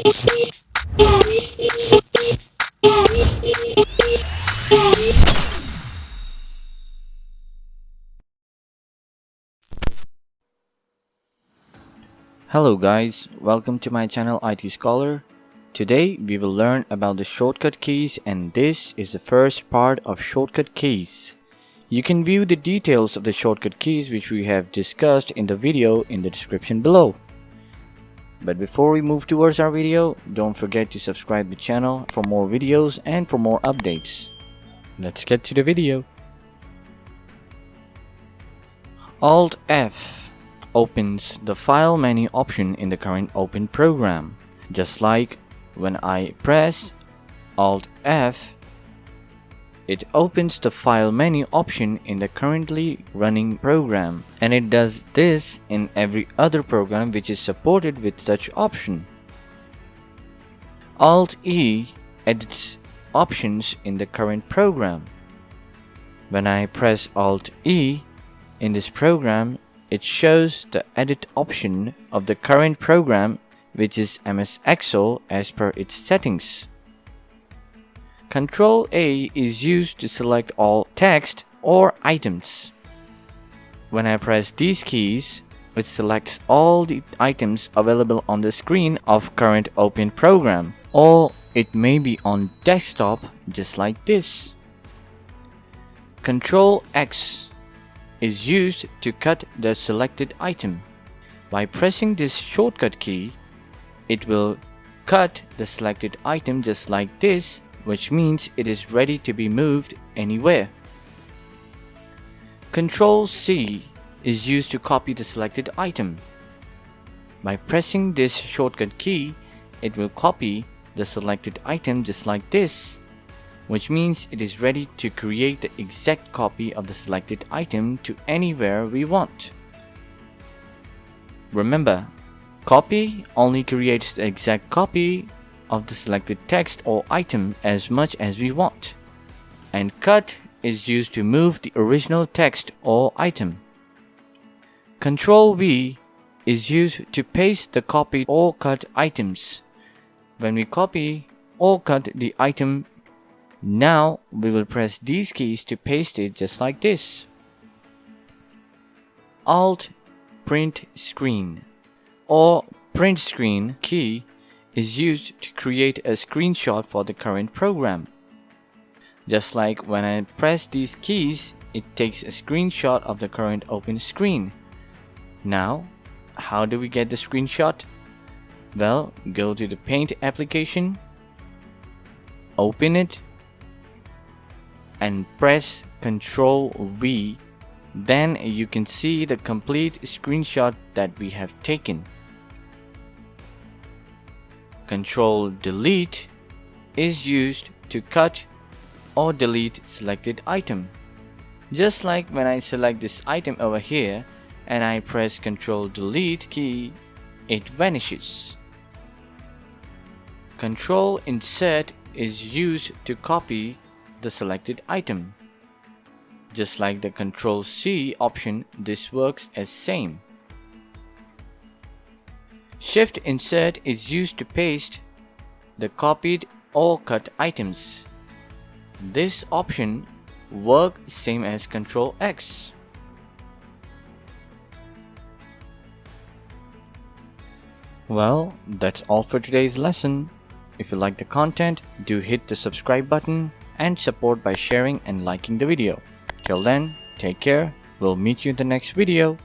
Hello guys, welcome to my channel IT Scholar. Today we will learn about the shortcut keys, and this is the first part of shortcut keys. You can view the details of the shortcut keys which we have discussed in the video in the description below. But before we move towards our video, don't forget to subscribe the channel for more videos and for more updates. Let's get to the video. Alt+F opens the file menu option in the current open program. Just like when I press Alt+F, it opens the file menu option in the currently running program, and it does this in every other program which is supported with such option. Alt+E edits options in the current program. When I press Alt+E in this program, it shows the edit option of the current program, which is MS Excel as per its settings. CTRL A is used to select all text or items. When I press these keys, it selects all the items available on the screen of current open program, or it may be on desktop just like this. CTRL X is used to cut the selected item. By pressing this shortcut key, it will cut the selected item just like this, which means it is ready to be moved anywhere. CTRL C is used to copy the selected item. By pressing this shortcut key, it will copy the selected item just like this, which means it is ready to create the exact copy of the selected item to anywhere we want. Remember, copy only creates the exact copy of the selected text or item as much as we want, and cut is used to move the original text or item. CTRL V is used to paste the copied or cut items. When we copy or cut the item, now we will press these keys to paste it just like this. Alt Print Screen or Print Screen key is used to create a screenshot for the current program. Just like when I press these keys, it takes a screenshot of the current open screen. Now, how do we get the screenshot? Well, go to the Paint application, open it, and press CTRL V. Then you can see the complete screenshot that we have taken. CTRL Delete is used to cut or delete selected item. Just like when I select this item over here and I press CTRL Delete key, it vanishes. CTRL Insert is used to copy the selected item. Just like the CTRL C option, this works as same. Shift Insert is used to paste the copied or cut items. This option works same as CTRL X. Well, that's all for today's lesson. If you like the content, do hit the subscribe button and support by sharing and liking the video. Till then, take care. We'll meet you in the next video.